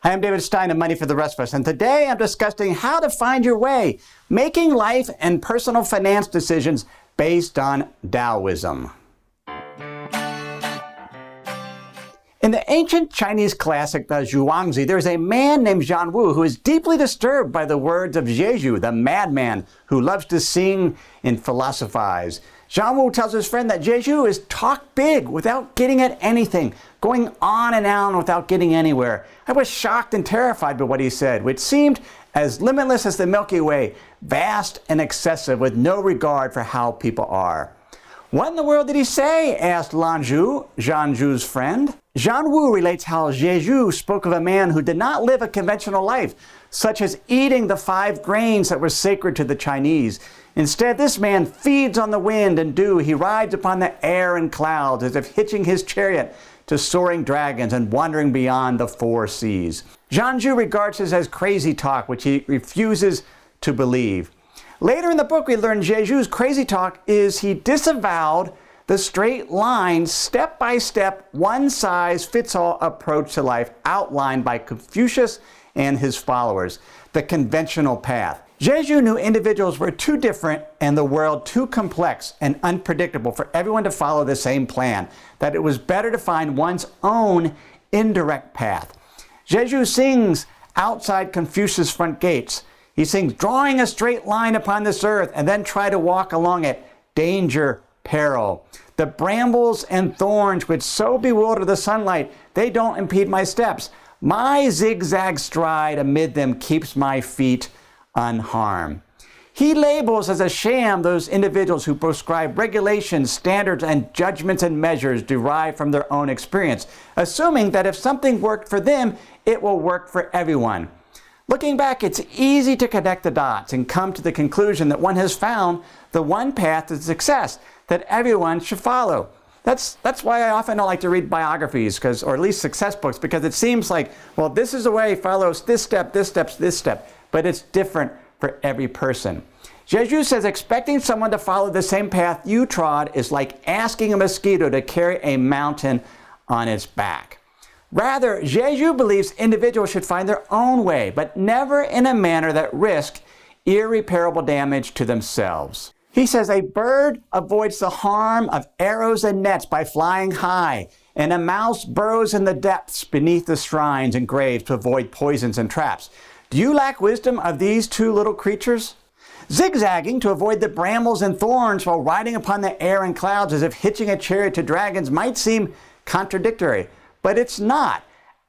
Hi, I'm David Stein of Money for the Rest of Us, and today I'm discussing how to find your way, making life and personal finance decisions based on Daoism. In the ancient Chinese classic, the Zhuangzi, there's a man named Zhuangzi who is deeply disturbed by the words of Jeju, the madman who loves to sing and philosophize. Zhuangzi tells his friend that Jeju is talk big without getting at anything, going on and on without getting anywhere. I was shocked and terrified by what he said, which seemed as limitless as the Milky Way, vast and excessive with no regard for how people are. What in the world did he say? Asked Lanzhu, Zhuangzi's friend. Zhuangzi relates how Jeju spoke of a man who did not live a conventional life, such as eating the 5 grains that were sacred to the Chinese. Instead, this man feeds on the wind and dew. He rides upon the air and clouds as if hitching his chariot to soaring dragons and wandering beyond the 4 seas. Zhuangzi regards this as crazy talk, which he refuses to believe. Later in the book, we learn Jeju's crazy talk is he disavowed the straight line, step-by-step, one-size-fits-all approach to life outlined by Confucius and his followers, the conventional path. Jeju knew individuals were too different and the world too complex and unpredictable for everyone to follow the same plan, that it was better to find one's own indirect path. Jeju sings outside Confucius' front gates. He sings, drawing a straight line upon this earth and then try to walk along it, danger, peril. The brambles and thorns which so bewilder the sunlight, they don't impede my steps. My zigzag stride amid them keeps my feet unharmed. He labels as a sham those individuals who prescribe regulations, standards, and judgments and measures derived from their own experience, assuming that if something worked for them, it will work for everyone. Looking back, it's easy to connect the dots and come to the conclusion that one has found the one path to success that everyone should follow. That's why I often don't like to read biographies, or at least success books, because it seems like, well, this is the way, follows this step, this step, this step, but it's different for every person. Jeju says expecting someone to follow the same path you trod is like asking a mosquito to carry a mountain on its back. Rather, Jeju believes individuals should find their own way, but never in a manner that risks irreparable damage to themselves. He says a bird avoids the harm of arrows and nets by flying high, and a mouse burrows in the depths beneath the shrines and graves to avoid poisons and traps. Do you lack wisdom of these 2 little creatures? Zigzagging to avoid the brambles and thorns while riding upon the air and clouds as if hitching a chariot to dragons might seem contradictory. But it's not.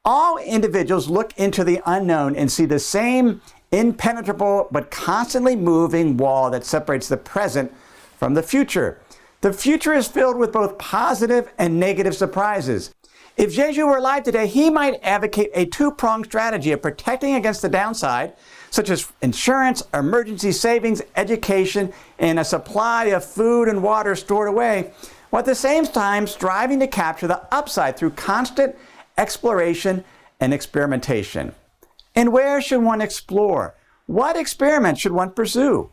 All individuals look into the unknown and see the same impenetrable but constantly moving wall that separates the present from the future. The future is filled with both positive and negative surprises. If Jeju were alive today, he might advocate a 2-pronged strategy of protecting against the downside, such as insurance, emergency savings, education, and a supply of food and water stored away, while at the same time striving to capture the upside through constant exploration and experimentation. And where should one explore? What experiment should one pursue?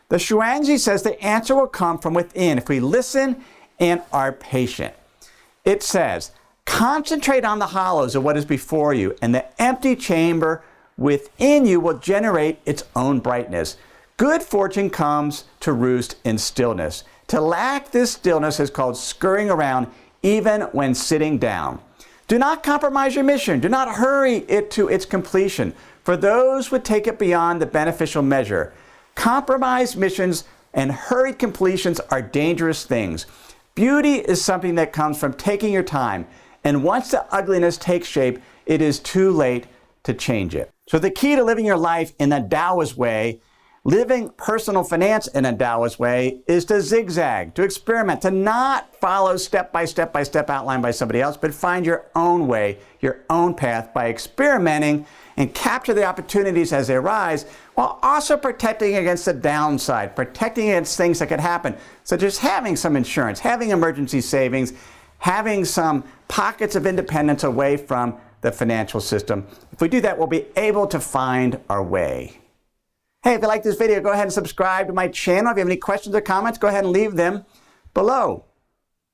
The Zhuangzi says the answer will come from within if we listen and are patient. It says, concentrate on the hollows of what is before you, and the empty chamber within you will generate its own brightness. Good fortune comes to roost in stillness. To lack this stillness is called scurrying around even when sitting down. Do not compromise your mission. Do not hurry it to its completion, for those would take it beyond the beneficial measure. Compromised missions and hurried completions are dangerous things. Beauty is something that comes from taking your time, and once the ugliness takes shape, it is too late to change it. So the key to living your life in the Taoist way, living personal finance in a Taoist way, is to zigzag, to experiment, to not follow step by step outlined by somebody else, but find your own way, your own path by experimenting and capture the opportunities as they arise, while also protecting against the downside, protecting against things that could happen, such as having some insurance, having emergency savings, having some pockets of independence away from the financial system. If we do that, we'll be able to find our way. Hey, if you like this video, go ahead and subscribe to my channel. If you have any questions or comments, go ahead and leave them below.